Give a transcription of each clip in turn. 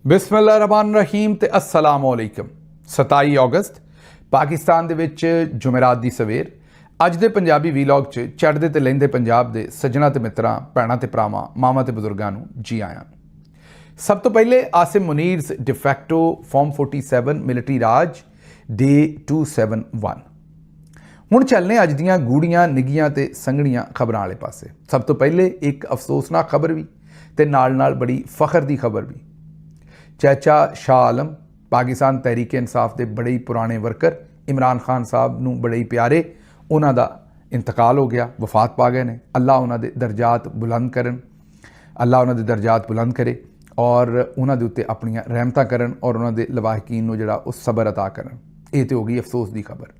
बिस्मिल्लाहिर्रहमानिर्रहीम ते अस्सलामुअलैकुम। 27 अगस्त पाकिस्तान दे विच जुमेरात दी सवेर अज दे पंजाबी वीलॉग च चढ़दे ते लहिंदे पंजाब दे सज्जणा ते मित्रां भैणां ते भरावां मावां ते बजुर्गां नूं जी आयां। सब तो पहले आसिम मुनीर्स डिफैक्टो फॉर्म 47 मिलिटरी राज डे 271। हुण चलने अज दियां गूढ़ियां निगियां ते संघणियां खबरां वाले पासे। सब तो पहले एक अफसोसनाक खबर भी ते नाल बड़ी फखर की खबर भी। चाचा शाह आलम पाकिस्तान तहरीक इंसाफ के बड़े ही पुराने वर्कर इमरान खान साहब नूं बड़े ही प्यारे, उन्हां दा इंतकाल हो गया, वफात पा गए ने। अल्लाह उन्हां दे दर्जात बुलंद करन, अल्लाह उन्हां दे दर्जात बुलंद करे और उन्हां दे उत्ते अपनियां रहमतां करन और उन्हां दे लवाहिकीन नूं जिहड़ा उह सबर अता करन। ये तो हो गई अफसोस की खबर।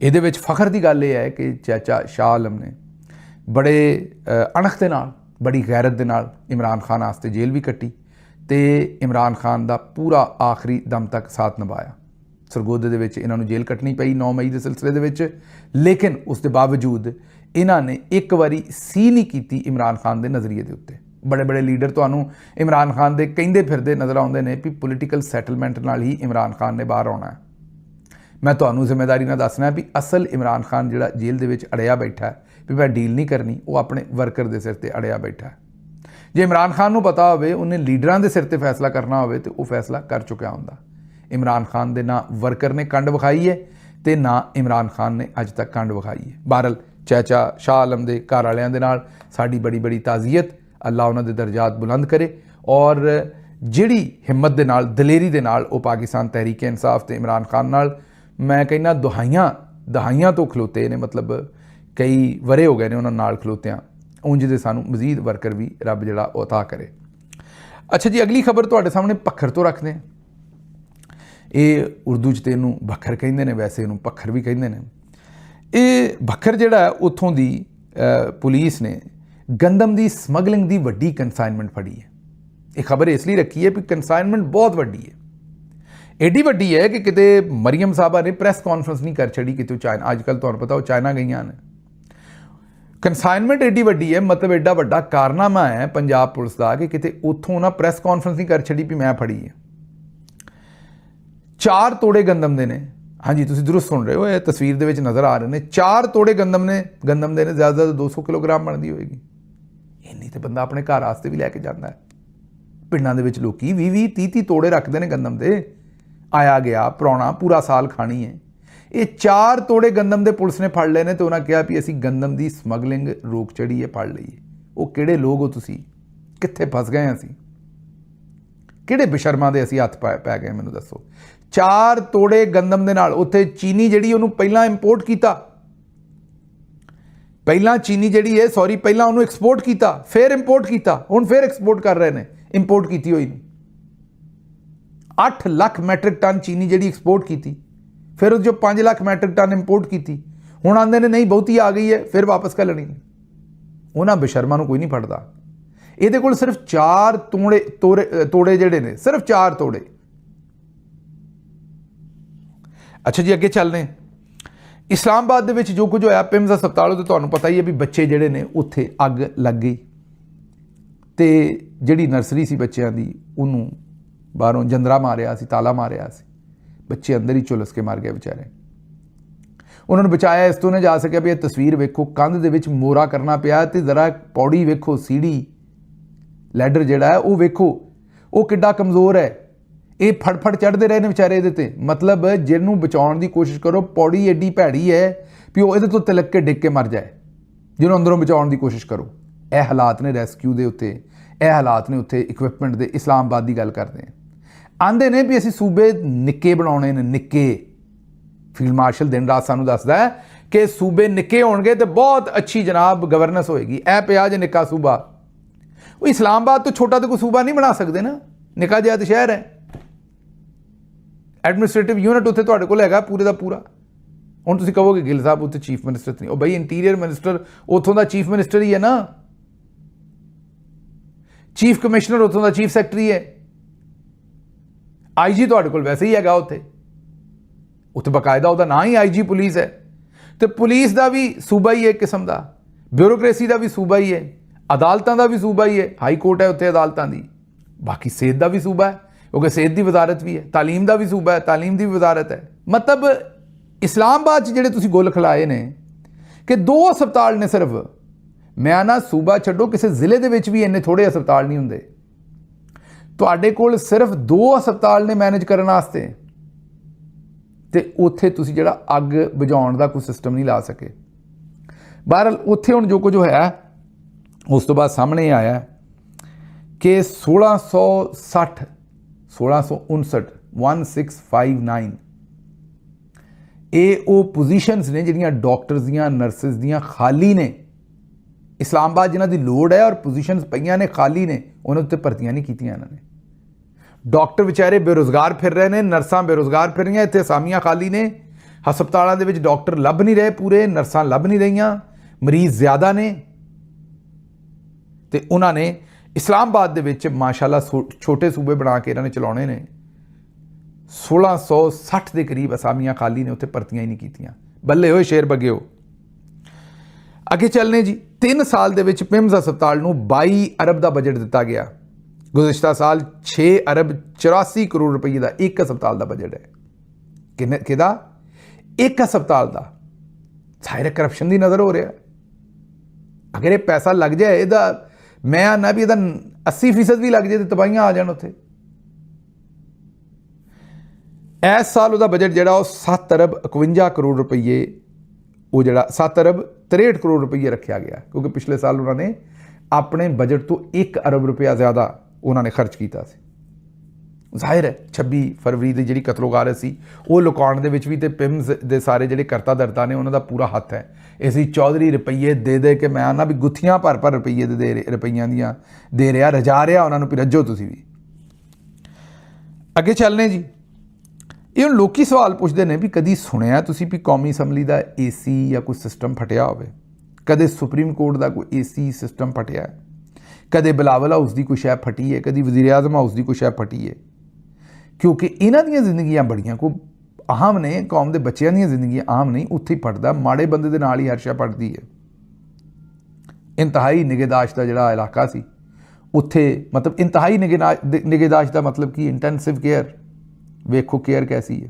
इहदे विच फखर की गल यह है कि चाचा शाह आलम ने बड़े अणख दे नाल, बड़ी गैरत दे नाल इमरान खान वास्ते जेल भी कट्टी ते इमरान खान का पूरा आखिरी दम तक साथ निभाया। सरगोदे दे विच इन्हां नूं जेल कट्टनी पई 9 मई के सिलसिले दे विच, लेकिन उसके बावजूद इन्हां ने एक बारी सी नहीं की इमरान खान के नज़रिए के उत्ते। बड़े बड़े लीडर तुहानूं इमरान खान के कहिंदे फिरदे नज़र आउंदे ने भी पोलीटिकल सैटलमेंट नाल ही इमरान खान ने बाहर आउणा है। मैं तुहानूं जिम्मेदारी नाल दसना भी असल इमरान खान जिहड़ा जेल दे विच अड़िया बैठा है भी मैं डील नहीं करनी, वो अपने वर्कर के सिर ते अड़िया बैठा है। जे इमरान खान नूं पता होवे उन्हें लीडरां दे सिर ते फैसला करना होवे तो वह फैसला कर चुका हुंदा। इमरान खान दे ना वर्कर ने कंड विखाई है ते ना इमरान खान ने अज तक कंड विखाई है। बहरल चाचा शाह आलम दे घर वालियां दे नाल साडी बड़ी बड़ी ताज़ियत, अल्लाह उन्हां दे दर्जात बुलंद करे और जिहड़ी हिम्मत दे नाल दलेरी दे नाल वो पाकिस्तान तहरीक इंसाफ ते इमरान खान नाल मैं कहना दहाइयां तो खलोते ने, मतलब कई वरे हो गए ने उन्हां नाल खलोतियां। ਉਂਝ ਦੇ ਸਾਨੂੰ ਮਜ਼ੀਦ ਵਰਕਰ ਵੀ ਰੱਬ ਜਿਹੜਾ ਉਹ ਅਤਾ ਕਰੇ। ਅੱਛਾ ਜੀ, ਅਗਲੀ ਖਬਰ ਤੁਹਾਡੇ ਸਾਹਮਣੇ ਪੱਖਰ ਤੋਂ ਰੱਖਦੇ ਹਾਂ। ਇਹ ਉਰਦੂ 'ਚ ਤੇ ਇਹਨੂੰ ਭੱਖਰ ਕਹਿੰਦੇ ਨੇ, ਵੈਸੇ ਇਹਨੂੰ ਪੱਖਰ ਵੀ ਕਹਿੰਦੇ ਨੇ। ਇਹ ਭੱਖਰ ਜਿਹੜਾ ਉੱਥੋਂ ਦੀ ਪੁਲਿਸ ਨੇ ਗੰਦਮ ਦੀ ਸਮਗਲਿੰਗ ਦੀ ਵੱਡੀ ਕਨਸਾਈਨਮੈਂਟ ਫੜੀ ਹੈ। ਇਹ ਖਬਰ ਇਸ ਲਈ ਰੱਖੀ ਹੈ ਵੀ ਕਨਸਾਈਨਮੈਂਟ ਬਹੁਤ ਵੱਡੀ ਹੈ, ਐਡੀ ਵੱਡੀ ਹੈ ਕਿ ਕਿਤੇ ਮਰੀਮ ਸਾਹਿਬਾ ਨੇ ਪ੍ਰੈਸ ਕਾਨਫਰੰਸ ਨਹੀਂ ਕਰ ਛੜੀ ਕਿਤੇ ਚਾਈਨਾ। ਅੱਜ ਕੱਲ੍ਹ ਤੁਹਾਨੂੰ ਪਤਾ ਉਹ ਚਾਈਨਾ ਗਈਆਂ ਨੇ। कंसाइनमेंट एडी वड्डी है, मतलब एडा वड्डा कारनामा है पंजाब पुलिस का कि किते उत्थों ना प्रैस कॉन्फ्रेंस नहीं कर छड़ी भी मैं फड़ी है। 4 तोड़े गंदम दे ने। हाँ जी, तुसीं दुरुस्त सुन रहे हो, ये तस्वीर दे विच नज़र आ रहे हैं। 4 तोड़े गंदम दे ने ज़्यादा 200 किलोग्राम बनती होएगी। इन्नी तो बंदा अपने घर वास्ते भी लैके जाता है। पिंडां दे विच लोकी 20-30 तोड़े रखते हैं गंदम दे, आया गया परौना पूरा साल खानी है। ये 4 तोड़े गंदम दे पुलिस ने फड़ ले ने तो उन्हें कहा भी असी गंदम की समगलिंग रोक चढ़ी है, फड़ लीए। वो किहड़े लोग हो तुसी, कित्थे फस गए असी, किहड़े बेशर्मां दे असी हत्थ पै गए, मैनूं दसो। 4 तोड़े गंदम दे नाल उत्थे चीनी जिहड़ी उहनूं पहिलां इंपोर्ट कीता, पहिलां चीनी जिहड़ी है सॉरी पहिलां उहनूं एक्सपोर्ट कीता, फिर इंपोर्ट कीता, हुण फिर एक्सपोर्ट कर रहे हैं। इंपोर्ट कीती होई 8 लाख मैट्रिक टन चीनी जिहड़ी एक्सपोर्ट कीती, फिर जो 5 लाख मैट्रिक टन इंपोर्ट की, हुण आंदे ने नहीं बहुती आ गई है, फिर वापस कर लेनी। उन्हां बेशर्मां नूं कोई नहीं फड़दा। इहदे कोल सिर्फ 4 तोड़े जिहड़े ने, सिर्फ 4 तोड़े। अच्छा जी, अगे चलने। इस्लामाबाद दे विच जो कुछ होया पिम्स हस्पताल ते तुहानूं पता ही है भी बच्चे जिहड़े ने उत्थे अग लग गई ते जिहड़ी नर्सरी सी बच्चों की उन्होंने बाहरों जंदरा मारिया सी, ताला मारिया सी, बच्चे अंदर ही झुलस के मर गए बेचारे। उन्होंने बचाया इस तो नहीं जा सकिया भी यह तस्वीर वेखो, कंध दे विच मोरा करना पिया तो जरा पौड़ी वेखो, सीढ़ी लैडर जिहड़ा है वो वेखो वो किड्डा कमज़ोर है। ये फड़ चढ़ते रहे ने बेचारे इहदे ते, मतलब जिन्होंने बचाउण दी कोशिश करो पौड़ी एडी भैड़ी है भी वो इहदे तो तिलक के डिग के मर जाए, जिन्होंने अंदरों बचाउण दी कोशिश करो। यह हालात ने रैस्क्यू के उत्ते, यह हालात ने उत्थे इक्विपमेंट के। इस्लामाबाद की गल करते हैं, आंदे ने भी असी सूबे निक्के बनाने ने, निक्के। फील्ड मार्शल दिन रात सानू दसदा है कि सूबे निक्के होणगे तो बहुत अच्छी जनाब गवर्नेंस होएगी। ऐ पिया जे निक्का सूबा, वो इस्लामाबाद तो छोटा तो कोई सूबा नहीं बना सकते ना, निक्का जिहा तो शहर है। एडमिनिस्ट्रेटिव यूनिट उत्थे तुहाडे कोल हैगा पूरे का पूरा। हुण तुसीं कहोगे गिल साहब उत्थे चीफ मिनिस्टर नहीं, ओ बई इंटीरियर मिनिस्टर उत्थों का चीफ मिनिस्टर ही है ना, चीफ कमिश्नर उत्थों का चीफ सैकटरी है, आई जी तुहाडे कोल वैसे ही हैगा उत्थे, उत्थे बकायदा उहदा नाम ही आई जी पुलिस है। तो पुलिस का भी सूबा ही है एक किस्म का, ब्यूरोक्रेसी का भी सूबा ही है, अदालतों का भी सूबा ही है, हाई कोर्ट है उत्थे अदालतों की, बाकी सेहत का भी सूबा है, क्योंकि सेहत की वजारत भी है, तालीम का भी सूबा है, तालीम की भी वजारत है। मतलब इस्लामाबाद जिहड़े तुसीं गुल खिलाए ने कि 2 हस्पताल ने सिर्फ, मैं ना सूबा छड्डो किसी जिले दे विच भी इन्ने थोड़े हस्पताल नहीं हुंदे, तुहाडे कोल सिर्फ 2 हस्पताल ने मैनेज करने वास्ते, ते उत्थे तुसीं जिहड़ा अग बुझाउण दा कोई सिस्टम नहीं ला सके। बहरहाल उत्थे हुण जो कुछ होया उस तो बाद सामने आया कि 1659 1659 ਇਹ ਉਹ ਪੋਜੀਸ਼ਨਸ ਨੇ ਜਿਹੜੀਆਂ ਡਾਕਟਰਸ ਦੀਆਂ ਨਰਸਿਸ ਦੀਆਂ ਖਾਲੀ ਨੇ ਇਸਲਾਮਾਬਾਦ, ਜਿਨ੍ਹਾਂ ਦੀ ਲੋੜ ਹੈ ਔਰ ਪੋਜੀਸ਼ਨਸ ਪਈਆਂ ਨੇ ਖਾਲੀ ਨੇ, ਉਹਨਾਂ ਉੱਤੇ ਭਰਤੀਆਂ ਨਹੀਂ ਕੀਤੀਆਂ ਇਹਨਾਂ ਨੇ। ਡਾਕਟਰ ਵਿਚਾਰੇ ਬੇਰੁਜ਼ਗਾਰ ਫਿਰ ਰਹੇ ਨੇ, ਨਰਸਾਂ ਬੇਰੁਜ਼ਗਾਰ ਫਿਰ ਰਹੀਆਂ, ਇੱਥੇ ਅਸਾਮੀਆਂ ਖਾਲੀ ਨੇ, ਹਸਪਤਾਲਾਂ ਦੇ ਵਿੱਚ ਡਾਕਟਰ ਲੱਭ ਨਹੀਂ ਰਹੇ ਪੂਰੇ, ਨਰਸਾਂ ਲੱਭ ਨਹੀਂ ਰਹੀਆਂ, ਮਰੀਜ਼ ਜ਼ਿਆਦਾ ਨੇ। ਤੇ ਉਹਨਾਂ ਨੇ ਇਸਲਾਮਾਬਾਦ ਦੇ ਵਿੱਚ ਮਾਸ਼ਾਅੱਲਾ ਛੋਟੇ ਸੂਬੇ ਬਣਾ ਕੇ ਇਹਨਾਂ ਨੇ ਚਲਾਉਣੇ ਨੇ। 1660 ਦੇ ਕਰੀਬ ਅਸਾਮੀਆਂ ਖਾਲੀ ਨੇ, ਉੱਥੇ ਭਰਤੀਆਂ ਹੀ ਨਹੀਂ ਕੀਤੀਆਂ। ਬੱਲੇ ਹੋਏ ਸ਼ੇਰ ਬਗਿਓ। ਅੱਗੇ ਚੱਲਨੇ ਜੀ। 3 ਸਾਲ ਦੇ ਵਿੱਚ ਪਿਮਸ ਹਸਪਤਾਲ ਨੂੰ 22 ਅਰਬ ਦਾ ਬਜਟ ਦਿੱਤਾ ਗਿਆ। ਗੁਜ਼ਸ਼ਤਾ ਸਾਲ 6 ਅਰਬ 84 ਕਰੋੜ ਰੁਪਏ ਦਾ ਇੱਕ ਹਸਪਤਾਲ ਦਾ ਬਜਟ ਹੈ। ਕਿਹਦਾ? ਇੱਕ ਹਸਪਤਾਲ ਦਾ। ਸਾਰੇ ਕਰਪਸ਼ਨ ਦੀ ਨਜ਼ਰ ਹੋ ਰਿਹਾ। ਅਗਰ ਇਹ ਪੈਸਾ ਲੱਗ ਜਾਏ ਇਹਦਾ, ਮੈਂ ਆਨਾ ਵੀ ਇਹਦਾ 80% ਵੀ ਲੱਗ ਜਾਏ ਤੇ ਤਬਾਹੀਆਂ ਆ ਜਾਣ ਉੱਥੇ। ਇਸ ਸਾਲ ਉਹਦਾ ਬਜਟ ਜਿਹੜਾ ਉਹ 7 ਅਰਬ 51 ਕਰੋੜ ਰੁਪਈਏ, ਉਹ ਜਿਹੜਾ 7 ਅਰਬ 63 ਕਰੋੜ ਰੁਪਈਏ ਰੱਖਿਆ ਗਿਆ, ਕਿਉਂਕਿ ਪਿਛਲੇ ਸਾਲ ਉਹਨਾਂ ਨੇ ਆਪਣੇ ਬਜਟ ਤੋਂ 1 ਅਰਬ ਰੁਪਇਆ ਜ਼ਿਆਦਾ ਉਹਨਾਂ ਨੇ ਖਰਚ ਕੀਤਾ ਸੀ। ਜ਼ਾਹਿਰ ਹੈ 26 ਫਰਵਰੀ ਦੀ ਜਿਹੜੀ ਕਤਲੋਗਾਰਤ ਸੀ ਉਹ ਲੁਕਾਉਣ ਦੇ ਵਿੱਚ ਵੀ ਤੇ ਪਿਮਸ ਦੇ ਸਾਰੇ ਜਿਹੜੇ ਕਰਤਾ ਦਰਤਾ ਨੇ ਉਹਨਾਂ ਦਾ ਪੂਰਾ ਹੱਥ ਹੈ। ਅਸੀਂ ਚੌਧਰੀ ਰੁਪਈਏ ਦੇ ਕੇ ਮੈਂ ਆਨਾ ਵੀ ਗੁੱਥੀਆਂ ਭਰ ਰੁਪਈਏ ਰੁਪਈਆਂ ਦੀਆਂ ਦੇ ਰਿਹਾ, ਰਜਾ ਰਿਹਾ ਉਹਨਾਂ ਨੂੰ ਵੀ ਰੱਜੋ ਤੁਸੀਂ ਵੀ। ਅੱਗੇ ਚੱਲਨੇ ਜੀ। ਇਹ ਹੁਣ ਲੋਕੀ ਸਵਾਲ ਪੁੱਛਦੇ ਨੇ ਵੀ ਕਦੀ ਸੁਣਿਆ ਤੁਸੀਂ ਵੀ ਕੌਮੀ ਅਸੈਂਬਲੀ ਦਾ AC ਜਾਂ ਕੋਈ ਸਿਸਟਮ ਫਟਿਆ ਹੋਵੇ? ਕਦੇ ਸੁਪਰੀਮ ਕੋਰਟ ਦਾ ਕੋਈ AC ਸਿਸਟਮ ਫਟਿਆ? ਕਦੇ ਬਿਲਾਵਲ ਹਾਊਸ ਦੀ ਕੋਈ ਸ਼ੈ ਫਟੀ ਹੈ? ਕਦੀ ਵਜ਼ੀਰ ਆਜ਼ਮ ਹਾਊਸ ਦੀ ਕੋਈ ਸ਼ੈ ਫਟੀ ਹੈ? ਕਿਉਂਕਿ ਇਹਨਾਂ ਦੀਆਂ ਜ਼ਿੰਦਗੀਆਂ ਬੜੀਆਂ ਕੋਈ ਅਹਿਮ ਨੇ, ਕੌਮ ਦੇ ਬੱਚਿਆਂ ਦੀਆਂ ਜ਼ਿੰਦਗੀਆਂ ਆਮ ਨਹੀਂ, ਉੱਥੇ ਹੀ ਫਟਦਾ। ਮਾੜੇ ਬੰਦੇ ਦੇ ਨਾਲ ਹੀ ਹਰ ਸ਼ੈ ਫਟਦੀ ਹੈ। ਇੰਤਹਾਈ ਨਿਗਹਦਾਸ਼ਤ ਦਾ ਜਿਹੜਾ ਇਲਾਕਾ ਸੀ ਉੱਥੇ, ਮਤਲਬ ਇੰਤਹਾਈ ਨਿਗਹਦਾਸ਼ਤ ਦਾ ਮਤਲਬ ਕੀ? Intensive care. ਵੇਖੋ ਕੇਅਰ ਕੈਸੀ ਹੈ।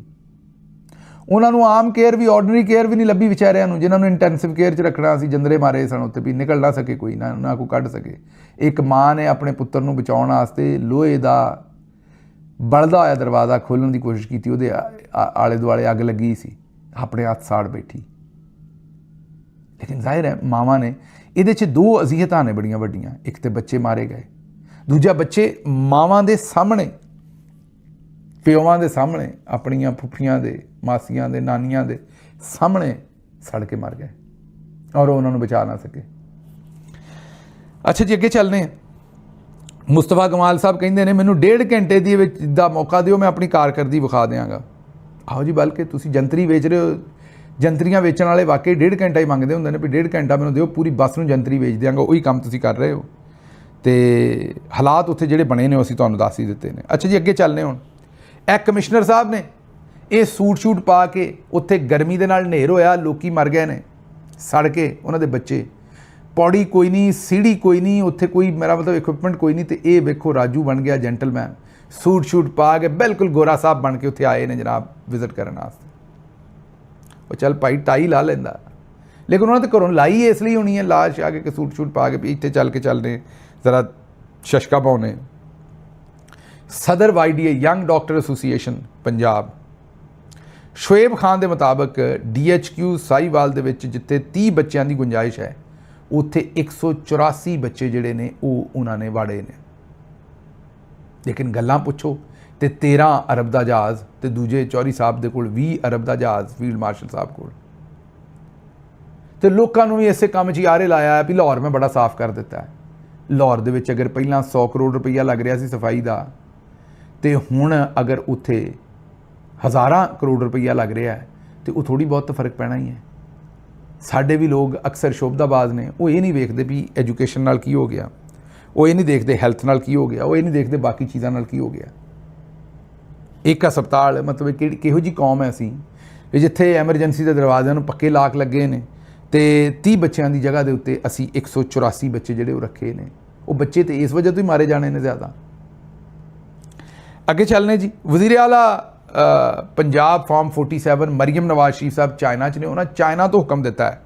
ਉਹਨਾਂ ਨੂੰ ਆਮ ਕੇਅਰ ਵੀ, ਆਰਡੀਨਰੀ ਕੇਅਰ ਵੀ ਨਹੀਂ ਲੱਭੀ ਵਿਚਾਰਿਆਂ ਨੂੰ, ਜਿਨ੍ਹਾਂ ਨੂੰ ਇੰਟੈਂਸਿਵ ਕੇਅਰ 'ਚ ਰੱਖਣਾ ਸੀ। ਜੰਦਰੇ ਮਾਰੇ ਸਨ ਉੱਥੇ ਵੀ, ਨਿਕਲ ਨਾ ਸਕੇ ਕੋਈ, ਨਾ ਕੋਈ ਕੱਢ ਸਕੇ। ਇੱਕ ਮਾਂ ਨੇ ਆਪਣੇ ਪੁੱਤਰ ਨੂੰ ਬਚਾਉਣ ਵਾਸਤੇ ਲੋਹੇ ਦਾ ਬਲਦਾ ਹੋਇਆ ਦਰਵਾਜ਼ਾ ਖੋਲ੍ਹਣ ਦੀ ਕੋਸ਼ਿਸ਼ ਕੀਤੀ, ਉਹਦੇ ਆਲੇ ਦੁਆਲੇ ਅੱਗ ਲੱਗੀ ਸੀ, ਆਪਣੇ ਹੱਥ ਸਾੜ ਬੈਠੀ। ਲੇਕਿਨ ਜ਼ਾਹਿਰ ਹੈ ਮਾਵਾਂ ਨੇ ਇਹਦੇ 'ਚ 2 ਅਜ਼ੀਅਤਾਂ ਨੇ ਬੜੀਆਂ ਵੱਡੀਆਂ। ਇੱਕ ਤੇ ਬੱਚੇ ਮਾਰੇ ਗਏ, ਦੂਜਾ ਬੱਚੇ ਮਾਵਾਂ ਦੇ ਸਾਹਮਣੇ, ਪਿਓਾਂ ਦੇ ਸਾਹਮਣੇ, ਆਪਣੀਆਂ ਫੁੱਫੀਆਂ ਦੇ, ਮਾਸੀਆਂ ਦੇ, ਨਾਨੀਆਂ ਦੇ ਸਾਹਮਣੇ ਸੜ ਕੇ ਮਰ ਗਏ ਔਰ ਉਹਨਾਂ ਨੂੰ ਬਚਾ ਨਾ ਸਕੇ। ਅੱਛਾ ਜੀ, ਅੱਗੇ ਚੱਲਦੇ ਹਾਂ। ਮੁਸਤਫਾ ਕਮਾਲ ਸਾਹਿਬ ਕਹਿੰਦੇ ਨੇ ਮੈਨੂੰ 1.5 ਘੰਟੇ ਦੀ ਵਿੱਚ ਦਾ ਮੌਕਾ ਦਿਓ, ਮੈਂ ਆਪਣੀ ਕਾਰਕਰਦਗੀ ਵਿਖਾ ਦਿਆਂਗਾ। ਆਹੋ ਜੀ, ਬਲਕਿ ਤੁਸੀਂ ਜੰਤਰੀ ਵੇਚ ਰਹੇ ਹੋ। ਜੰਤਰੀਆਂ ਵੇਚਣ ਵਾਲੇ ਵਾਕਈ 1.5 ਘੰਟਾ ਹੀ ਮੰਗਦੇ ਹੁੰਦੇ ਨੇ ਵੀ 1.5 ਘੰਟਾ ਮੈਨੂੰ ਦਿਓ, ਪੂਰੀ ਬੱਸ ਨੂੰ ਜੰਤਰੀ ਵੇਚ ਦਿਆਂਗਾ। ਉਹੀ ਕੰਮ ਤੁਸੀਂ ਕਰ ਰਹੇ ਹੋ ਅਤੇ ਹਾਲਾਤ ਉੱਥੇ ਜਿਹੜੇ ਬਣੇ ਨੇ ਉਹ ਅਸੀਂ ਤੁਹਾਨੂੰ ਦੱਸ ਹੀ ਦਿੱਤੇ ਨੇ। ਅੱਛਾ ਜੀ, ਅੱਗੇ ਚੱਲਦੇ ਹੁਣ। ਇਹ ਕਮਿਸ਼ਨਰ ਸਾਹਿਬ ਨੇ ਇਹ ਸੂਟ ਪਾ ਕੇ ਉੱਥੇ ਗਰਮੀ ਦੇ ਨਾਲ ਹਨੇਰ ਹੋਇਆ, ਲੋਕੀ ਮਰ ਗਏ ਨੇ ਸੜ ਕੇ, ਉਹਨਾਂ ਦੇ ਬੱਚੇ। ਪੌੜੀ ਕੋਈ ਨਹੀਂ, ਸੀੜੀ ਕੋਈ ਨਹੀਂ, ਉੱਥੇ ਕੋਈ ਮੇਰਾ ਮਤਲਬ ਇਕਵਿਪਮੈਂਟ ਕੋਈ ਨਹੀਂ, ਅਤੇ ਇਹ ਵੇਖੋ ਰਾਜੂ ਬਣ ਗਿਆ ਜੈਂਟਲਮੈਨ, ਸੂਟ ਪਾ ਕੇ ਬਿਲਕੁਲ ਗੋਰਾ ਸਾਹਿਬ ਬਣ ਕੇ ਉੱਥੇ ਆਏ ਨੇ ਜਨਾਬ ਵਿਜ਼ਿਟ ਕਰਨ ਵਾਸਤੇ। ਉਹ ਚੱਲ ਭਾਈ ਟਾਈ ਲਾ ਲੈਂਦਾ, ਲੇਕਿਨ ਉਹਨਾਂ ਤੇ ਘਰੋਂ ਲਾਈ ਇਸ ਲਈ ਹੋਣੀ ਹੈ ਲਾਸ਼ ਆ ਕੇ ਸੂਟ ਪਾ ਕੇ ਵੀ ਇੱਥੇ ਚੱਲਦੇ ਜ਼ਰਾ ਸ਼ਸ਼ਕਾ ਪਾਉਣੇ। ਸਦਰ YDA young doctor association Punjab, Shoaib Khan ਦੇ ਮੁਤਾਬਕ DHQ ਸਾਹੀਵਾਲ ਦੇ ਵਿੱਚ ਜਿੱਥੇ 30 ਬੱਚਿਆਂ ਦੀ ਗੁੰਜਾਇਸ਼ ਹੈ, ਉੱਥੇ 184 ਬੱਚੇ ਜਿਹੜੇ ਨੇ ਉਹ ਉਹਨਾਂ ਨੇ ਵਾੜੇ ਨੇ। ਲੇਕਿਨ ਗੱਲਾਂ ਪੁੱਛੋ ਤੇ 13 ਅਰਬ ਦਾ ਜਹਾਜ਼, ਤੇ ਦੂਜੇ ਚੌਧਰੀ ਸਾਹਿਬ ਦੇ ਕੋਲ 20 ਅਰਬ ਦਾ ਜਹਾਜ਼, ਫੀਲਡ ਮਾਰਸ਼ਲ ਸਾਹਿਬ ਕੋਲ। ਤੇ ਲੋਕਾਂ ਨੂੰ ਵੀ ਇਸੇ ਕੰਮ 'ਚ ਯਾਰੇ ਲਾਇਆ ਵੀ ਲਾਹੌਰ ਮੈਂ ਬੜਾ ਸਾਫ਼ ਕਰ ਦਿੱਤਾ ਹੈ। ਲਾਹੌਰ ਦੇ ਵਿੱਚ ਅਗਰ ਪਹਿਲਾਂ 100 ਕਰੋੜ ਰੁਪਈਆ ਲੱਗ ਰਿਹਾ ਸੀ ਸਫਾਈ ਦਾ, ਤੇ ਹੁਣ ਅਗਰ ਉੱਥੇ ਹਜ਼ਾਰਾਂ ਕਰੋੜ ਰੁਪਈਆ ਲੱਗ ਰਿਹਾ ਹੈ ਤੇ ਉਹ ਥੋੜ੍ਹੀ ਬਹੁਤ ਫਰਕ ਪੈਣਾ ਹੀ ਹੈ। ਸਾਡੇ ਵੀ ਲੋਕ ਅਕਸਰ ਸ਼ੋਭਦਾਬਾਜ਼ ਨੇ, ਉਹ ਇਹ ਨਹੀਂ ਵੇਖਦੇ ਵੀ ਐਜੂਕੇਸ਼ਨ ਨਾਲ ਕੀ ਹੋ ਗਿਆ, ਉਹ ਇਹ ਨਹੀਂ ਦੇਖਦੇ ਹੈਲਥ ਨਾਲ ਕੀ ਹੋ ਗਿਆ, ਉਹ ਇਹ ਨਹੀਂ ਦੇਖਦੇ ਬਾਕੀ ਚੀਜ਼ਾਂ ਨਾਲ ਕੀ ਹੋ ਗਿਆ। ਇੱਕ ਹਸਪਤਾਲ, ਮਤਲਬ ਕਿਹੋ ਜਿਹੀ ਕੌਮ ਹੈ ਅਸੀਂ ਵੀ ਜਿੱਥੇ ਐਮਰਜੈਂਸੀ ਦੇ ਦਰਵਾਜ਼ਿਆਂ ਨੂੰ ਪੱਕੇ ਲਾਕ ਲੱਗੇ ਨੇ ਤੇ 30 ਬੱਚਿਆਂ ਦੀ ਜਗ੍ਹਾ ਦੇ ਉੱਤੇ ਅਸੀਂ 184 ਬੱਚੇ ਜਿਹੜੇ ਉਹ ਰੱਖੇ ਨੇ। ਉਹ ਬੱਚੇ ਤੇ ਇਸ ਵਜ੍ਹਾ ਤੋਂ ਹੀ ਮਾਰੇ ਜਾਣੇ ਨੇ ਜ਼ਿਆਦਾ। ਅੱਗੇ ਚੱਲਨੇ ਜੀ। ਵਜ਼ੀਰ ਆਲਾ ਪੰਜਾਬ ਫਾਰਮ 47 ਮਰੀਮ ਨਵਾਜ਼ ਸ਼ਰੀਫ ਸਾਹਿਬ ਚਾਈਨਾ 'ਚ ਨੇ। ਉਹਨਾਂ ਚਾਈਨਾ ਤੋਂ ਹੁਕਮ ਦਿੱਤਾ ਹੈ,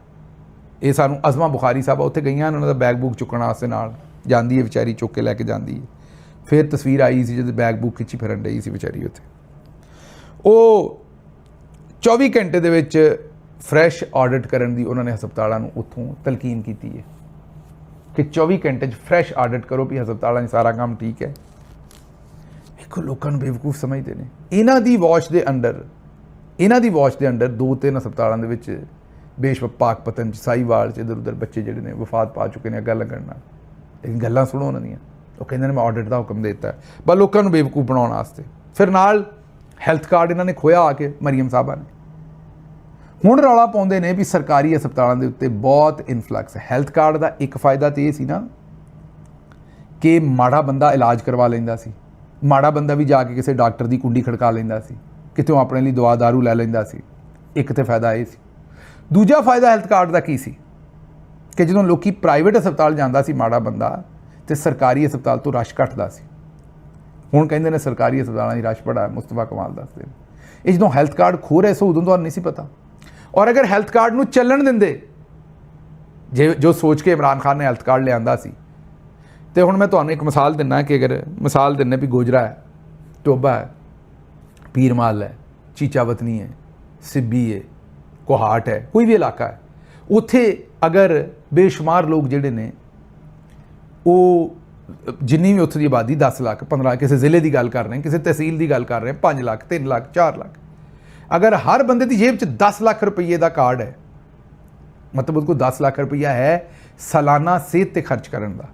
ਇਹ ਸਾਨੂੰ ਅਜ਼ਮਾ ਬੁਖਾਰੀ ਸਾਹਿਬ ਉੱਥੇ ਗਈਆਂ, ਉਹਨਾਂ ਦਾ ਬੈਗ ਬੁੱਕ ਚੁੱਕਣ ਵਾਸਤੇ ਨਾਲ ਜਾਂਦੀ ਹੈ ਵਿਚਾਰੀ, ਚੁੱਕ ਕੇ ਲੈ ਕੇ ਜਾਂਦੀ ਹੈ। ਫਿਰ ਤਸਵੀਰ ਆਈ ਸੀ ਜਦੋਂ ਬੈਗ ਬੁੱਕ ਖਿੱਚੀ ਫਿਰਨ ਰਹੀ ਸੀ ਵਿਚਾਰੀ ਉੱਥੇ। ਉਹ 24 ਘੰਟੇ ਦੇ ਵਿੱਚ ਫਰੈਸ਼ ਆਡਿਟ ਕਰਨ ਦੀ ਉਹਨਾਂ ਨੇ ਹਸਪਤਾਲਾਂ ਨੂੰ ਉੱਥੋਂ ਤਲਕੀਨ ਕੀਤੀ ਹੈ ਕਿ 24 ਘੰਟੇ 'ਚ ਫਰੈਸ਼ ਆਡਿਟ ਕਰੋ ਵੀ ਹਸਪਤਾਲਾਂ 'ਚ ਸਾਰਾ ਕੰਮ ਠੀਕ ਹੈ। ਵੇਖੋ ਲੋਕਾਂ ਨੂੰ ਬੇਵਕੂਫ ਸਮਝਦੇ ਨੇ। ਇਹਨਾਂ ਦੀ ਵਾਚ ਦੇ ਅੰਡਰ 2-3 ਹਸਪਤਾਲਾਂ ਦੇ ਵਿੱਚ ਪਾਕਪਤਨ 'ਚ, ਸਾਹੀਵਾਲ 'ਚ, ਇੱਧਰ ਉੱਧਰ ਬੱਚੇ ਜਿਹੜੇ ਨੇ ਵਫਾਤ ਪਾ ਚੁੱਕੇ ਨੇ ਅੱਗਾ ਲੱਗਣ ਨਾਲ। ਲੇਕਿਨ ਗੱਲਾਂ ਸੁਣੋ ਉਹਨਾਂ ਦੀਆਂ, ਉਹ ਕਹਿੰਦੇ ਨੇ ਮੈਂ ਆਡਿਟ ਦਾ ਹੁਕਮ ਦੇ ਦਿੱਤਾ ਬਸ ਲੋਕਾਂ ਨੂੰ ਬੇਵਕੂਫ ਬਣਾਉਣ ਵਾਸਤੇ। ਫਿਰ ਨਾਲ ਹੈਲਥ ਕਾਰਡ ਇਹਨਾਂ ਨੇ ਖੋਇਆ ਆ ਕੇ ਮਰੀਮ ਸਾਹਿਬਾ ਨੇ। ਹੁਣ ਰੌਲਾ ਪਾਉਂਦੇ ਨੇ ਵੀ ਸਰਕਾਰੀ ਹਸਪਤਾਲਾਂ ਦੇ ਉੱਤੇ ਬਹੁਤ ਇਨਫਲਕਸ ਹੈ। ਹੈਲਥ ਕਾਰਡ ਦਾ ਇੱਕ ਫਾਇਦਾ ਤਾਂ ਇਹ ਸੀ ਨਾ ਕਿ ਮਾੜਾ ਬੰਦਾ ਇਲਾਜ ਕਰਵਾ ਲੈਂਦਾ ਸੀ, ਮਾੜਾ ਬੰਦਾ ਵੀ ਜਾ ਕੇ ਕਿਸੇ ਡਾਕਟਰ ਦੀ ਕੁੰਡੀ ਖੜਕਾ ਲੈਂਦਾ ਸੀ, ਕਿਤੋਂ ਆਪਣੇ ਲਈ ਦਵਾ ਦਾਰੂ ਲੈ ਲੈਂਦਾ ਸੀ। ਇੱਕ ਤਾਂ ਫਾਇਦਾ ਇਹ ਸੀ। ਦੂਜਾ ਫਾਇਦਾ ਹੈਲਥ ਕਾਰਡ ਦਾ ਕੀ ਸੀ ਕਿ ਜਦੋਂ ਲੋਕੀ ਪ੍ਰਾਈਵੇਟ ਹਸਪਤਾਲ ਜਾਂਦਾ ਸੀ ਮਾੜਾ ਬੰਦਾ, ਤੇ ਸਰਕਾਰੀ ਹਸਪਤਾਲ ਤੋਂ ਰਸ਼ ਘਟਦਾ ਸੀ। ਹੁਣ ਕਹਿੰਦੇ ਨੇ ਸਰਕਾਰੀ ਹਸਪਤਾਲਾਂ ਦੀ ਰਸ਼ ਬੜਾ ਹੈ, ਮੁਸਤਫਾ ਕਮਾਲ ਦੱਸਦੇ ਨੇ। ਇਹ ਜਦੋਂ ਹੈਲਥ ਕਾਰਡ ਖੋ ਰਹੇ ਸੋ ਉਦੋਂ ਤੁਹਾਨੂੰ ਨਹੀਂ ਸੀ ਪਤਾ। ਔਰ ਅਗਰ ਹੈਲਥ ਕਾਰਡ ਨੂੰ ਚੱਲਣ ਦਿੰਦੇ, ਜੋ ਸੋਚ ਕੇ ਇਮਰਾਨ ਖਾਨ ਨੇ ਹੈਲਥ ਕਾਰਡ ਲਿਆਂਦਾ ਸੀ, ਤੇ ਹੁਣ ਮੈਂ ਤੁਹਾਨੂੰ ਇੱਕ ਮਿਸਾਲ ਦਿੰਦਾ ਕਿ ਅਗਰ ਮਿਸਾਲ ਦਿੰਦੇ ਵੀ ਗੋਜਰਾ ਹੈ, ਟੋਬਾ ਹੈ, ਪੀਰਮਾਲ ਹੈ, ਚੀਚਾਵਤਨੀ ਹੈ, ਸਿੱਬੀ ਹੈ, ਕੋਹਾਟ ਹੈ, ਕੋਈ ਵੀ ਇਲਾਕਾ ਹੈ, ਉੱਥੇ ਅਗਰ ਬੇਸ਼ੁਮਾਰ ਲੋਕ ਜਿਹੜੇ ਨੇ ਉਹ ਜਿੰਨੀ ਵੀ ਉੱਥੇ ਦੀ ਆਬਾਦੀ 10 ਲੱਖ 15, ਕਿਸੇ ਜ਼ਿਲ੍ਹੇ ਦੀ ਗੱਲ ਕਰ ਰਹੇ, ਕਿਸੇ ਤਹਿਸੀਲ ਦੀ ਗੱਲ ਕਰ ਰਹੇ, 5 ਲੱਖ 3 ਲੱਖ 4 ਲੱਖ, ਅਗਰ ਹਰ ਬੰਦੇ ਦੀ ਜੇਬ 'ਚ 10 ਲੱਖ ਰੁਪਈਏ ਦਾ ਕਾਰਡ ਹੈ, ਮਤਲਬ ਉਹਦੇ ਕੋਲ 10 ਲੱਖ ਰੁਪਈਆ ਹੈ ਸਾਲਾਨਾ ਸਿਹਤ 'ਤੇ ਖਰਚ ਕਰਨ ਦਾ।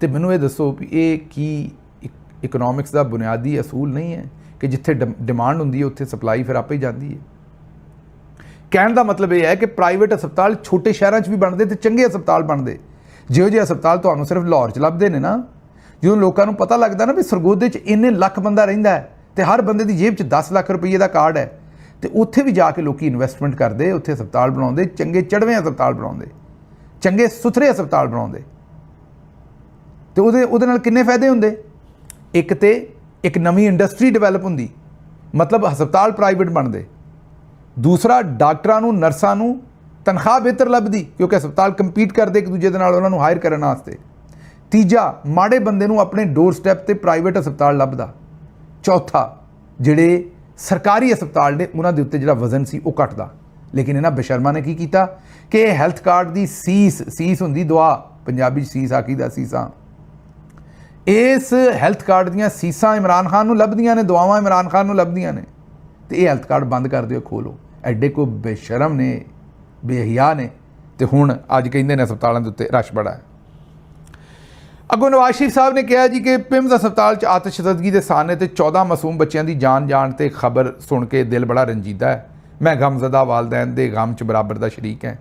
ਤੇ ਮੈਨੂੰ ਇਹ ਦੱਸੋ ਵੀ ਇਹ ਕੀ ਇਕਨੋਮਿਕਸ ਦਾ ਬੁਨਿਆਦੀ ਅਸੂਲ ਨਹੀਂ ਹੈ ਕਿ ਜਿੱਥੇ ਡਿਮਾਂਡ ਹੁੰਦੀ ਹੈ ਉੱਥੇ ਸਪਲਾਈ ਫਿਰ ਆਪੇ ਹੀ ਜਾਂਦੀ ਹੈ। ਕਹਿਣ ਦਾ ਮਤਲਬ ਇਹ ਹੈ ਕਿ ਪ੍ਰਾਈਵੇਟ ਹਸਪਤਾਲ ਛੋਟੇ ਸ਼ਹਿਰਾਂ 'ਚ ਵੀ ਬਣਦੇ ਤੇ ਚੰਗੇ ਹਸਪਤਾਲ ਬਣਦੇ। ਜਿਹੋ ਜਿਹੇ ਹਸਪਤਾਲ ਤੁਹਾਨੂੰ ਸਿਰਫ ਲਾਹੌਰ 'ਚ ਲੱਭਦੇ ਨੇ ਨਾ, ਜਦੋਂ ਲੋਕਾਂ ਨੂੰ ਪਤਾ ਲੱਗਦਾ ਨਾ ਵੀ ਸਰਗੋਧੇ 'ਚ ਇੰਨੇ ਲੱਖ ਬੰਦਾ ਰਹਿੰਦਾ ਹੈ ਤੇ ਹਰ ਬੰਦੇ ਦੀ ਜੇਬ 'ਚ 10 ਲੱਖ ਰੁਪਈਏ ਦਾ ਕਾਰਡ ਹੈ, ਤੇ ਉੱਥੇ ਵੀ ਜਾ ਕੇ ਲੋਕੀ ਇਨਵੈਸਟਮੈਂਟ ਕਰਦੇ, ਉੱਥੇ ਹਸਪਤਾਲ ਬਣਾਉਂਦੇ, ਚੰਗੇ ਚੜ੍ਹਵੇਂ ਹਸਪਤਾਲ ਬਣਾਉਂਦੇ, ਚੰਗੇ ਸੁਥਰੇ ਹਸਪਤਾਲ ਬਣਾਉਂਦੇ। ਤੇ ਉਹਦੇ ਨਾਲ ਕਿੰਨੇ ਫਾਇਦੇ ਹੁੰਦੇ? ਇੱਕ ਤੇ ਇੱਕ ਨਵੀਂ ਇੰਡਸਟਰੀ ਡਿਵੈਲਪ ਹੁੰਦੀ, ਮਤਲਬ ਹਸਪਤਾਲ ਪ੍ਰਾਈਵੇਟ ਬਣਦੇ। ਦੂਸਰਾ, ਡਾਕਟਰਾਂ ਨੂੰ ਨਰਸਾਂ ਨੂੰ ਤਨਖਾਹ ਬਿਹਤਰ ਲੱਭਦੀ ਕਿਉਂਕਿ ਹਸਪਤਾਲ ਕੰਪੀਟ ਕਰਦੇ ਇੱਕ ਦੂਜੇ ਦੇ ਨਾਲ ਉਹਨਾਂ ਨੂੰ ਹਾਇਰ ਕਰਨ ਵਾਸਤੇ। ਤੀਜਾ, ਮਾੜੇ ਬੰਦੇ ਨੂੰ ਆਪਣੇ ਡੋਰ ਸਟੈਪ ਤੇ ਪ੍ਰਾਈਵੇਟ ਹਸਪਤਾਲ ਲੱਭਦਾ। ਚੌਥਾ, ਜਿਹੜੇ ਸਰਕਾਰੀ ਹਸਪਤਾਲ ਨੇ ਉਹਨਾਂ ਦੇ ਉੱਤੇ ਜਿਹੜਾ ਵਜ਼ਨ ਸੀ ਉਹ ਘਟਦਾ। ਲੇਕਿਨ ਇਹਨਾਂ ਬੇਸ਼ਰਮਾਂ ਨੇ ਕੀ ਕੀਤਾ ਕਿ ਇਹ ਹੈਲਥ ਕਾਰਡ ਦੀ ਸੀਸ ਹੁੰਦੀ ਦੁਆ, ਪੰਜਾਬੀ 'ਚ ਸੀਸ ਆਖੀਦਾ, ਸੀਸਾਂ, ਇਸ ਹੈਲਥ ਕਾਰਡ ਦੀਆਂ ਸੀਸਾਂ ਇਮਰਾਨ ਖਾਨ ਨੂੰ ਲੱਭਦੀਆਂ ਨੇ, ਦੁਆਵਾਂ ਇਮਰਾਨ ਖਾਨ ਨੂੰ ਲੱਭਦੀਆਂ ਨੇ, ਤੇ ਇਹ ਹੈਲਥ ਕਾਰਡ ਬੰਦ ਕਰ ਦਿਓ, ਖੋਲੋ। ਐਡੇ ਕੋ ਬੇਸ਼ਰਮ ਨੇ, ਬੇਹਿਆ ਨੇ, ਤੇ ਹੁਣ ਅੱਜ ਕਹਿੰਦੇ ਨੇ ਹਸਪਤਾਲਾਂ ਦੇ ਉੱਤੇ ਰਸ਼ ਬੜਾ ਹੈ। ਅੱਗੋਂ ਨਵਾਜ਼ ਸ਼ਰੀਫ ਸਾਹਿਬ ਨੇ ਕਿਹਾ ਜੀ ਕਿ ਪਿਮਸ ਹਸਪਤਾਲ 'ਚ ਆਤਸ਼ਦਗੀ ਦੇ ਸਾਹਮਣੇ ਤੇ 14 ਮਾਸੂਮ ਬੱਚਿਆਂ ਦੀ ਜਾਨ ਜਾਣ ਤੇ ਖਬਰ ਸੁਣ ਕੇ ਦਿਲ ਬੜਾ ਰੰਜੀਦਾ ਹੈ। ਮੈਂ ਗਮਜ਼ਦਾ ਵਾਲदैन ਦੇ ਗਮ 'ਚ ਬਰਾਬਰ ਦਾ ਸ਼ਰੀਕ ਹੈ।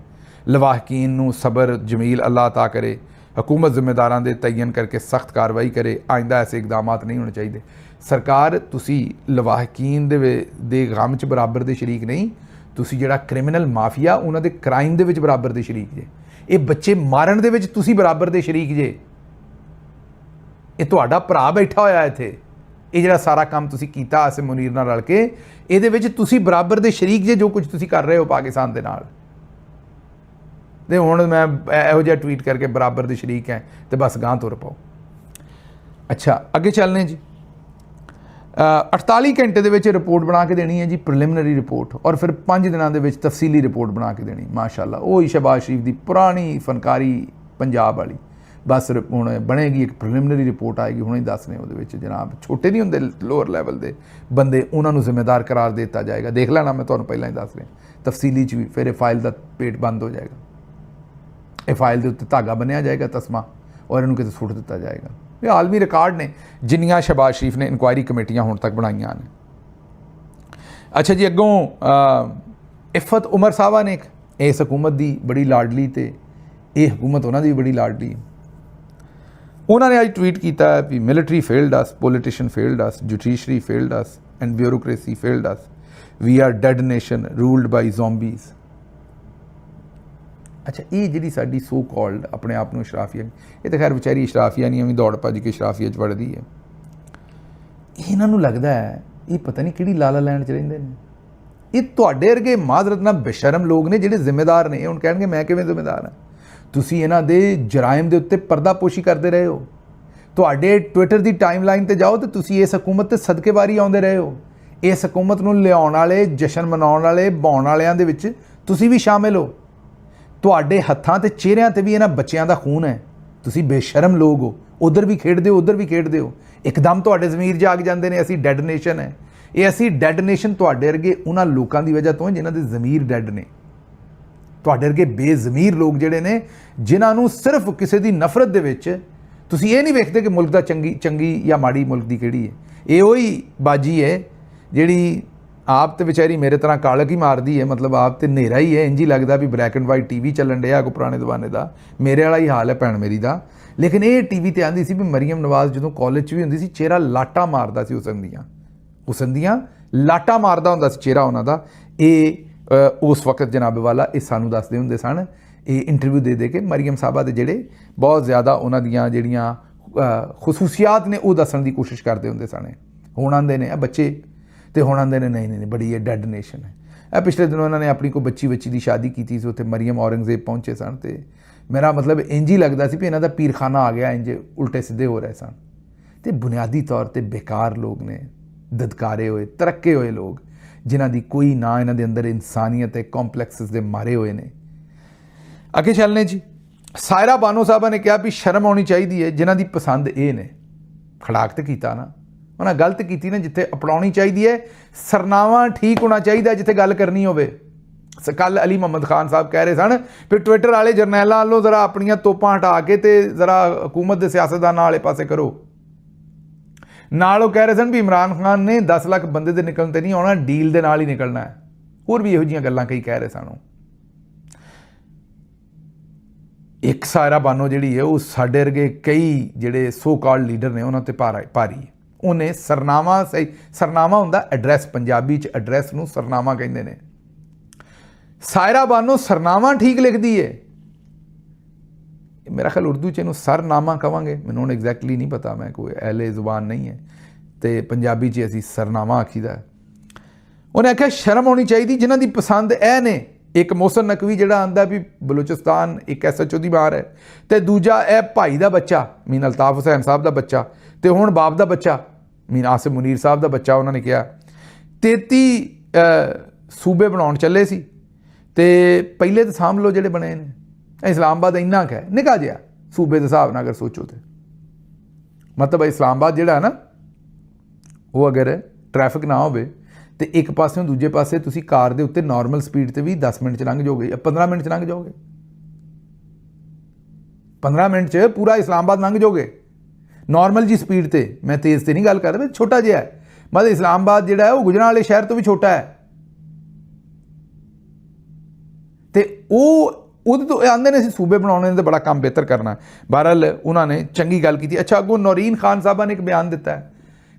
ਲਵਾਹਕੀਨ ਨੂੰ ਸਬਰ ਜਮੀਲ ਅੱਲਾਹ ਅਤਾ ਕਰੇ। हुकूमत जिम्मेदारां दे तयन करके सख्त कार्रवाई करे। आइंदा ऐसे इकदामात नहीं होने चाहिए। सरकार तुसी लवाहकीन दे गम च बराबर दे शरीक नहीं, तुसी जिहड़ा क्रिमिनल माफिया उन्हां दे क्राइम दे विच बराबर दे शरीक जे। ये बच्चे मारन दे विच तुसी बराबर दे शरीक जे। ये तुहाडा भरा बैठा होया इत्थे, ये जिहड़ा सारा काम तुसी कीता आसिम मुनीर नाल रल के, इहदे विच तुसी बराबर दे शरीक जे जो कुछ तुसी कर रहे हो पाकिस्तान दे नाल। ਤੇ ਹੁਣ ਮੈਂ ਇਹੋ ਜਿਹਾ ਟਵੀਟ ਕਰਕੇ ਬਰਾਬਰ ਦੇ ਸ਼ਰੀਕ ਹੈ ਤੇ ਬਸ ਗਾਂ ਤੁਰ ਪਾਓ। ਅੱਛਾ, ਅੱਗੇ ਚੱਲਨੇ ਜੀ। 48 ਘੰਟੇ ਦੇ ਵਿੱਚ ਰਿਪੋਰਟ ਬਣਾ ਕੇ ਦੇਣੀ ਹੈ ਜੀ, ਪ੍ਰੀਲਿਮਿਨਰੀ ਰਿਪੋਰਟ, ਔਰ ਫਿਰ 5 ਦਿਨਾਂ ਦੇ ਵਿੱਚ ਤਫਸੀਲੀ ਰਿਪੋਰਟ ਬਣਾ ਕੇ ਦੇਣੀ। ਮਾਸ਼ਾਅੱਲਾ, ਉਹ ਹੀ ਸ਼ਹਿਬਾਜ਼ ਸ਼ਰੀਫ ਦੀ ਪੁਰਾਣੀ ਫਨਕਾਰੀ ਪੰਜਾਬ ਵਾਲੀ। ਬਸ ਹੁਣ ਬਣੇਗੀ ਇੱਕ ਪ੍ਰੀਲਿਮਿਨਰੀ ਰਿਪੋਰਟ ਆਏਗੀ, ਹੁਣੇ ਹੀ ਦੱਸਨੇ ਉਹਦੇ ਵਿੱਚ ਜਨਾਬ ਛੋਟੇ ਨਹੀਂ ਹੁੰਦੇ ਲੋਅਰ ਲੈਵਲ ਦੇ ਬੰਦੇ, ਉਹਨਾਂ ਨੂੰ ਜ਼ਿੰਮੇਦਾਰ ਕਰਾਰ ਦੇ ਦਿੱਤਾ ਜਾਏਗਾ। ਦੇਖ ਲੈਣਾ, ਮੈਂ ਤੁਹਾਨੂੰ ਪਹਿਲਾਂ ਹੀ ਦੱਸ ਰਿਹਾ, ਤਫਸੀਲੀ 'ਚ ਵੀ ਫਿਰ ਇਹ ਫਾਈਲ ਦਾ ਪੇਟ ਬੰਦ ਹੋ ਜਾਏਗਾ। ਇਹ ਫਾਈਲ ਦੇ ਉੱਤੇ ਧਾਗਾ ਬੰਨਿਆ ਜਾਏਗਾ ਤਸਮਾ, ਔਰ ਇਹਨੂੰ ਕਿਤੇ ਸੁੱਟ ਦਿੱਤਾ ਜਾਏਗਾ। ਇਹ ਆਲਮੀ ਰਿਕਾਰਡ ਨੇ ਜਿੰਨੀਆਂ ਸ਼ਹਿਬਾਜ਼ ਸ਼ਰੀਫ ਨੇ ਇਨਕੁਆਇਰੀ ਕਮੇਟੀਆਂ ਹੁਣ ਤੱਕ ਬਣਾਈਆਂ ਨੇ। ਅੱਛਾ ਜੀ, ਅੱਗੋਂ ਇਫਤ ਉਮਰ ਸਾਹਿਬਾ ਨੇ ਇਸ ਹਕੂਮਤ ਦੀ ਬੜੀ ਲਾਡਲੀ, ਤੇ ਇਹ ਹਕੂਮਤ ਉਹਨਾਂ ਦੀ ਵੀ ਬੜੀ ਲਾਡਲੀ। ਉਹਨਾਂ ਨੇ ਅੱਜ ਟਵੀਟ ਕੀਤਾ ਵੀ military failed us, politician failed us, judiciary failed us and bureaucracy failed us, we are dead nation ruled by zombies. ਅੱਛਾ, ਇਹ ਜਿਹੜੀ ਸਾਡੀ ਸੋ ਕਾਲਡ ਆਪਣੇ ਆਪ ਨੂੰ ਇਸ਼ਰਾਫੀਆ, ਇਹ ਤਾਂ ਖੈਰ ਵਿਚਾਰੀ ਇਸ਼ਰਾਫੀਆ ਨਹੀਂ, ਐਵੇਂ ਦੌੜ ਭੱਜ ਕੇ ਇਸ਼ਰਾਫੀਆ 'ਚ ਵੜਦੀ ਹੈ। ਇਹਨਾਂ ਨੂੰ ਲੱਗਦਾ ਹੈ ਇਹ ਪਤਾ ਨਹੀਂ ਕਿਹੜੀ ਲਾਲਾ ਲੈਂਡ 'ਚ ਰਹਿੰਦੇ ਨੇ। ਇਹ ਤੁਹਾਡੇ ਵਰਗੇ ਮਾਜ਼ਰਤ ਨਾਲ ਬੇਸ਼ਰਮ ਲੋਕ ਨੇ ਜਿਹੜੇ ਜ਼ਿੰਮੇਦਾਰ ਨੇ। ਇਹ ਹੁਣ ਕਹਿਣਗੇ ਮੈਂ ਕਿਵੇਂ ਜ਼ਿੰਮੇਦਾਰ ਹਾਂ? ਤੁਸੀਂ ਇਹਨਾਂ ਦੇ ਜਰਾਇਮ ਦੇ ਉੱਤੇ ਪਰਦਾਪੋਸ਼ੀ ਕਰਦੇ ਰਹੇ ਹੋ। ਤੁਹਾਡੇ ਟਵਿੱਟਰ ਦੀ ਟਾਈਮਲਾਈਨ ਤੇ ਜਾਓ ਤੇ ਤੁਸੀਂ ਇਸ ਹਕੂਮਤ ਤੇ ਸਦਕੇਵਾਰੀ ਆਉਂਦੇ ਰਹੇ ਹੋ। ਇਸ ਹਕੂਮਤ ਨੂੰ ਲਿਆਉਣ ਵਾਲੇ, ਜਸ਼ਨ ਮਨਾਉਣ ਵਾਲੇ, ਬਾਉਣ ਵਾਲਿਆਂ ਦੇ ਵਿੱਚ ਤੁਸੀਂ ਵੀ ਸ਼ਾਮਿਲ ਹੋ। ਤੁਹਾਡੇ ਹੱਥਾਂ ਤੇ ਚਿਹਰਿਆਂ ਤੇ ਵੀ ਇਹਨਾਂ ਬੱਚਿਆਂ ਦਾ ਖੂਨ ਹੈ। ਤੁਸੀਂ ਬੇਸ਼ਰਮ ਲੋਕ ਹੋ। ਉਧਰ ਵੀ ਖੇਡਦੇ ਹੋ, ਉਧਰ ਵੀ ਖੇਡਦੇ ਹੋ। ਇੱਕਦਮ ਤੁਹਾਡੇ ਜ਼ਮੀਰ ਜਾਗ ਜਾਂਦੇ ਨੇ, ਅਸੀਂ ਡੈਡ ਨੇਸ਼ਨ ਹੈ। ਇਹ ਅਸੀਂ ਡੈਡ ਨੇਸ਼ਨ ਤੁਹਾਡੇ ਵਰਗੇ ਉਹਨਾਂ ਲੋਕਾਂ ਦੀ ਵਜ੍ਹਾ ਤੋਂ ਜਿਨ੍ਹਾਂ ਦੇ ਜ਼ਮੀਰ ਡੈਡ ਨੇ। ਤੁਹਾਡੇ ਵਰਗੇ ਬੇਜ਼ਮੀਰ ਲੋਕ ਜਿਹੜੇ ਨੇ, ਜਿਨ੍ਹਾਂ ਨੂੰ ਸਿਰਫ ਕਿਸੇ ਦੀ ਨਫ਼ਰਤ ਦੇ ਵਿੱਚ ਤੁਸੀਂ ਇਹ ਨਹੀਂ ਵੇਖਦੇ ਕਿ ਮੁਲਕ ਦਾ ਚੰਗੀ ਜਾਂ ਮਾੜੀ ਮੁਲਕ ਦੀ ਕਿਹੜੀ ਹੈ। ਇਹ ਉਹੀ ਬਾਜੀ ਹੈ ਜਿਹੜੀ ਆਪ ਤੇ ਵਿਚਾਰੀ ਮੇਰੇ ਤਰ੍ਹਾਂ ਕਾਲਕ ਹੀ ਮਾਰਦੀ ਹੈ। ਮਤਲਬ ਆਪ ਤੇ ਹਨੇਰਾ ਹੀ ਹੈ, ਇੰਝ ਹੀ ਲੱਗਦਾ ਵੀ ਬਲੈਕ ਐਂਡ ਵਾਈਟ TV ਚੱਲਣ ਡਿਆ ਕੋ ਪੁਰਾਣੇ ਜ਼ਮਾਨੇ ਦਾ। ਮੇਰੇ ਵਾਲਾ ਹੀ ਹਾਲ ਹੈ ਭੈਣ ਮੇਰੀ ਦਾ। ਲੇਕਿਨ ਇਹ TV ਤੇ ਆਉਂਦੀ ਸੀ ਵੀ ਮਰੀਮ ਨਵਾਜ਼ ਜਦੋਂ ਕਾਲਜ 'ਚ ਵੀ ਹੁੰਦੀ ਸੀ, ਚਿਹਰਾ ਲਾਟਾ ਮਾਰਦਾ ਸੀ। ਹੁਸਨ ਦੀਆਂ ਲਾਟਾਂ ਮਾਰਦਾ ਹੁੰਦਾ ਸੀ ਚਿਹਰਾ ਉਹਨਾਂ ਦਾ। ਇਹ ਉਸ ਵਕਤ ਜਨਾਬ ਵਾਲਾ ਇਹ ਸਾਨੂੰ ਦੱਸਦੇ ਹੁੰਦੇ ਸਨ, ਇਹ ਇੰਟਰਵਿਊ ਦੇ ਕੇ ਮਰੀਮ ਸਾਹਿਬਾ ਦੇ ਜਿਹੜੇ ਬਹੁਤ ਜ਼ਿਆਦਾ ਉਹਨਾਂ ਦੀਆਂ ਜਿਹੜੀਆਂ ਖਸੂਸੀਆਤ ਨੇ ਉਹ ਦੱਸਣ ਦੀ ਕੋਸ਼ਿਸ਼ ਕਰਦੇ ਹੁੰਦੇ ਸਨ। ਹੁਣ ਆਉਂਦੇ ਨੇ ਬੱਚੇ ਤੇ ਹੁਣ ਆਉਂਦੇ ਨੇ ਨਹੀਂ ਬੜੀ ਇਹ ਡੈਡ ਨੇਸ਼ਨ ਹੈ। ਇਹ ਪਿਛਲੇ ਦਿਨੋਂ ਇਹਨਾਂ ਨੇ ਆਪਣੀ ਕੋਈ ਬੱਚੀ ਦੀ ਸ਼ਾਦੀ ਕੀਤੀ ਸੀ, ਉੱਥੇ ਮਰੀਮ ਔਰੰਗਜ਼ੇਬ ਪਹੁੰਚੇ ਸਨ ਤੇ ਮੇਰਾ ਮਤਲਬ ਇੰਝ ਹੀ ਲੱਗਦਾ ਸੀ ਵੀ ਇਹਨਾਂ ਦਾ ਪੀਰਖਾਨਾ ਆ ਗਿਆ, ਇੰਝ ਉਲਟੇ ਸਿੱਧੇ ਹੋ ਰਹੇ ਸਨ। ਤੇ ਬੁਨਿਆਦੀ ਤੌਰ ਤੇ ਬੇਕਾਰ ਲੋਕ ਨੇ, ਦਦਕਾਰੇ ਹੋਏ, ਤਰੱਕੇ ਹੋਏ ਲੋਕ, ਜਿਨ੍ਹਾਂ ਦੀ ਕੋਈ ਨਾ ਇਹਨਾਂ ਦੇ ਅੰਦਰ ਇਨਸਾਨੀਅਤ ਤੇ ਕੰਪਲੈਕਸਿਸ ਦੇ ਮਾਰੇ ਹੋਏ ਨੇ। ਅੱਗੇ ਚੱਲਨੇ ਜੀ। ਸਾਇਰਾ ਬਾਨੋ ਸਾਹਿਬਾ ਨੇ ਕਿਹਾ ਵੀ ਸ਼ਰਮ ਆਉਣੀ ਚਾਹੀਦੀ ਹੈ ਜਿਨ੍ਹਾਂ ਦੀ ਪਸੰਦ ਇਹ ਨੇ। ਖੜਾਕ ਤੇ ਕੀਤਾ ਨਾ, ਉਹਨਾਂ ਗਲਤ ਕੀਤੀ ਨਾ ਜਿੱਥੇ ਅਪਣਾਉਣੀ ਚਾਹੀਦੀ ਹੈ। ਸਰਨਾਮਾ ਠੀਕ ਹੋਣਾ ਚਾਹੀਦਾ ਜਿੱਥੇ ਗੱਲ ਕਰਨੀ ਹੋਵੇ। ਕੱਲ੍ਹ ਅਲੀ ਮੁਹੰਮਦ ਖਾਨ ਸਾਹਿਬ ਕਹਿ ਰਹੇ ਸਨ ਵੀ ਟਵਿੱਟਰ ਵਾਲੇ ਜਰਨੈਲਾਂ ਵੱਲੋਂ ਜ਼ਰਾ ਆਪਣੀਆਂ ਤੋਪਾਂ ਹਟਾ ਕੇ ਤੇ ਜ਼ਰਾ ਹਕੂਮਤ ਦੇ ਸਿਆਸਤਦਾਨਾਂ ਵਾਲੇ ਪਾਸੇ ਕਰੋ। ਨਾਲ ਉਹ ਕਹਿ ਰਹੇ ਸਨ ਵੀ ਇਮਰਾਨ ਖਾਨ ਨੇ 10 ਲੱਖ ਬੰਦੇ ਦੇ ਨਿਕਲਣ ਤੇ ਨਹੀਂ ਆਉਣਾ, ਡੀਲ ਦੇ ਨਾਲ ਹੀ ਨਿਕਲਣਾ ਹੈ। ਹੋਰ ਵੀ ਇਹੋ ਜਿਹੀਆਂ ਗੱਲਾਂ ਕਈ ਕਹਿ ਰਹੇ ਸਨ। ਇੱਕ ਸਾਇਰਾ ਬਾਨੋ ਜਿਹੜੀ ਹੈ ਉਹ ਸਾਡੇ ਵਰਗੇ ਕਈ ਜਿਹੜੇ ਸੋ ਕਾਲਡ ਲੀਡਰ ਨੇ ਉਹਨਾਂ ਤੇ ਭਾਰੀ। ਉਹਨੇ ਸਰਨਾਮਾ ਹੁੰਦਾ ਐਡਰੈਸ, ਪੰਜਾਬੀ 'ਚ ਐਡਰੈਸ ਨੂੰ ਸਰਨਾਮਾ ਕਹਿੰਦੇ ਨੇ। ਸਾਇਰਾ ਬਾਨੋ ਸਰਨਾਮਾ ਠੀਕ ਲਿਖਦੀ ਹੈ। ਮੇਰਾ ਖਿਆਲ ਉਰਦੂ 'ਚ ਇਹਨੂੰ ਸਰਨਾਮਾ ਕਹਾਂਗੇ, ਮੈਨੂੰ ਹੁਣ ਐਗਜ਼ੈਕਟਲੀ ਨਹੀਂ ਪਤਾ, ਮੈਂ ਕੋਈ ਅਹਿਲੇ ਜ਼ੁਬਾਨ ਨਹੀਂ ਹੈ। ਤੇ ਪੰਜਾਬੀ 'ਚ ਅਸੀਂ ਸਰਨਾਮਾ ਆਖੀਦਾ। ਉਹਨੇ ਆਖਿਆ ਸ਼ਰਮ ਆਉਣੀ ਚਾਹੀਦੀ ਜਿਨ੍ਹਾਂ ਦੀ ਪਸੰਦ ਇਹ ਨੇ। ਇੱਕ ਮੋਹਸਨ ਨਕਵੀ ਜਿਹੜਾ ਆਂਦਾ ਵੀ ਬਲੋਚਿਸਤਾਨ ਇੱਕ SHO ਦੀ ਬਾਹਰ ਹੈ, ਤੇ ਦੂਜਾ ਇਹ ਭਾਈ ਦਾ ਬੱਚਾ ਮੀਨ ਅਲਤਾਫ ਹੁਸੈਨ ਸਾਹਿਬ ਦਾ ਬੱਚਾ, ਤੇ ਹੁਣ ਬਾਪ ਦਾ ਬੱਚਾ ਮੀਨ ਆਸਿਮ ਮੁਨੀਰ ਸਾਹਿਬ ਦਾ ਬੱਚਾ। ਉਹਨਾਂ ਨੇ ਕਿਹਾ 33 ਸੂਬੇ ਬਣਾਉਣ ਚੱਲੇ ਸੀ ਤੇ ਪਹਿਲੇ ਤਾਂ ਸਾਂਭ ਲਓ ਜਿਹੜੇ ਬਣੇ ਨੇ। ਇਸਲਾਮਾਬਾਦ ਇੰਨਾ ਕੁ ਹੈ, ਨਿੱਕਾ ਜਿਹਾ ਸੂਬੇ ਦੇ ਹਿਸਾਬ ਨਾਲ ਅਗਰ ਸੋਚੋ ਤੇ। ਮਤਲਬ ਇਸਲਾਮਾਬਾਦ ਜਿਹੜਾ ਨਾ ਉਹ ਅਗਰ ਟ੍ਰੈਫਿਕ ਨਾ ਹੋਵੇ ਤੇ ਇੱਕ ਪਾਸਿਓਂ ਦੂਜੇ ਪਾਸੇ ਤੁਸੀਂ ਕਾਰ ਦੇ ਉੱਤੇ ਨਾਰਮਲ ਸਪੀਡ ਤੇ ਵੀ 10 ਮਿੰਟ 'ਚ ਲੰਘ ਜਾਓਗੇ, 15 ਮਿੰਟ 'ਚ ਲੰਘ ਜਾਓਗੇ। 15 ਮਿੰਟ 'ਚ ਪੂਰਾ ਇਸਲਾਮਾਬਾਦ ਲੰਘ ਜਾਓਗੇ ਨਾਰਮਲ ਜੀ ਸਪੀਡ ਤੇ। ਮੈਂ ਤੇਜ਼ ਤੇ ਨਹੀਂ ਗੱਲ ਕਰ ਰਿਹਾ, ਛੋਟਾ ਜਿਹਾ ਹੈ। ਮਤਲਬ ਇਸਲਾਮਾਬਾਦ ਜਿਹੜਾ ਹੈ ਉਹ ਗੁਜਰਾਂਵਾਲੇ ਸ਼ਹਿਰ ਤੋਂ ਵੀ ਛੋਟਾ ਹੈ। ਤੇ ਉਹਦੇ ਤੋਂ ਆਉਂਦੇ ਨੇ ਅਸੀਂ ਸੂਬੇ ਬਣਾਉਣੇ ਨੇ ਤੇ ਬੜਾ ਕੰਮ ਬਿਹਤਰ ਕਰਨਾ। ਬਹਰਹਾਲ ਉਹਨਾਂ ਨੇ ਚੰਗੀ ਗੱਲ ਕੀਤੀ। ਅੱਛਾ, ਅੱਗੋਂ ਨੌਰੀਨ ਖਾਨ ਸਾਹਿਬਾਂ ਨੇ ਇੱਕ ਬਿਆਨ ਦਿੱਤਾ ਹੈ,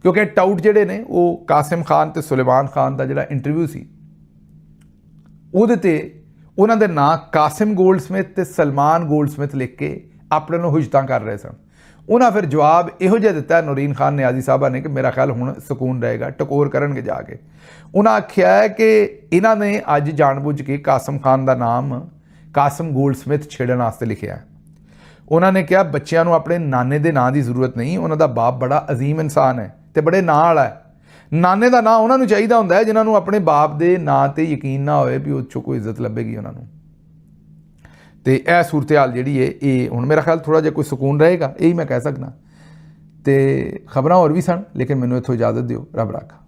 ਕਿਉਂਕਿ ਟਾਊਟ ਜਿਹੜੇ ਨੇ ਉਹ ਕਾਸਿਮ ਖਾਨ ਤੇ ਸੁਲੇਮਾਨ ਖਾਨ ਦਾ ਜਿਹੜਾ ਇੰਟਰਵਿਊ ਸੀ ਉਹਦੇ ਤੇ ਉਹਨਾਂ ਦੇ ਨਾਂ ਕਾਸਿਮ ਗੋਲਡਸਮਿਥ ਤੇ ਸਲਮਾਨ ਗੋਲਡਸਮਿਥ ਲਿਖ ਕੇ ਆਪਣੇ ਨੂੰ ਹੁਜਤਾਂ ਕਰ ਰਹੇ ਸਨ। ਉਹਨਾਂ ਫਿਰ ਜਵਾਬ ਇਹੋ ਜਿਹਾ ਦਿੱਤਾ ਨੌਰੀਨ ਖਾਨ ਨਿਆਜ਼ੀ ਸਾਹਿਬਾਂ ਨੇ ਕਿ ਮੇਰਾ ਖਿਆਲ ਹੁਣ ਸਕੂਨ ਰਹੇਗਾ, ਟਕੋਰ ਕਰਨਗੇ ਜਾ ਕੇ। ਉਹਨਾਂ ਆਖਿਆ ਹੈ ਕਿ ਇਹਨਾਂ ਨੇ ਅੱਜ ਜਾਣਬੁੱਝ ਕੇ ਕਾਸਿਮ ਖਾਨ ਦਾ ਨਾਮ ਕਾਸਿਮ ਗੋਲਡਸਮਿਥ ਛੇੜਨ ਵਾਸਤੇ ਲਿਖਿਆ। ਉਹਨਾਂ ਨੇ ਕਿਹਾ ਬੱਚਿਆਂ ਨੂੰ ਆਪਣੇ ਨਾਨੇ ਦੇ ਨਾਂ ਦੀ ਜ਼ਰੂਰਤ ਨਹੀਂ, ਉਹਨਾਂ ਦਾ ਬਾਪ ਬੜਾ ਅਜ਼ੀਮ ਇਨਸਾਨ ਹੈ ਤੇ ਬੜੇ ਨਾਂ ਵਾਲਾ ਹੈ। ਨਾਨੇ ਦਾ ਨਾਂ ਉਹਨਾਂ ਨੂੰ ਚਾਹੀਦਾ ਹੁੰਦਾ ਹੈ ਜਿਨ੍ਹਾਂ ਨੂੰ ਆਪਣੇ ਬਾਪ ਦੇ ਨਾਂ ਤੇ ਯਕੀਨ ਨਾ ਹੋਵੇ ਵੀ ਉਹ 'ਚੋਂ ਕੋਈ ਇੱਜ਼ਤ ਲੱਭੇਗੀ ਉਹਨਾਂ ਨੂੰ। ਤੇ ਇਹ ਸੂਰਤ ਹਾਲ ਜਿਹੜੀ ਹੈ ਇਹ ਹੁਣ ਮੇਰਾ ਖਿਆਲ ਥੋੜ੍ਹਾ ਜਿਹਾ ਕੋਈ ਸਕੂਨ ਰਹੇਗਾ, ਇਹੀ ਮੈਂ ਕਹਿ ਸਕਦਾ। ਤੇ ਖਬਰਾਂ ਹੋਰ ਵੀ ਸਨ, ਲੇਕਿਨ ਮੈਨੂੰ ਇੱਥੋਂ ਇਜਾਜ਼ਤ ਦਿਓ। ਰੱਬ ਰਾਖਾ।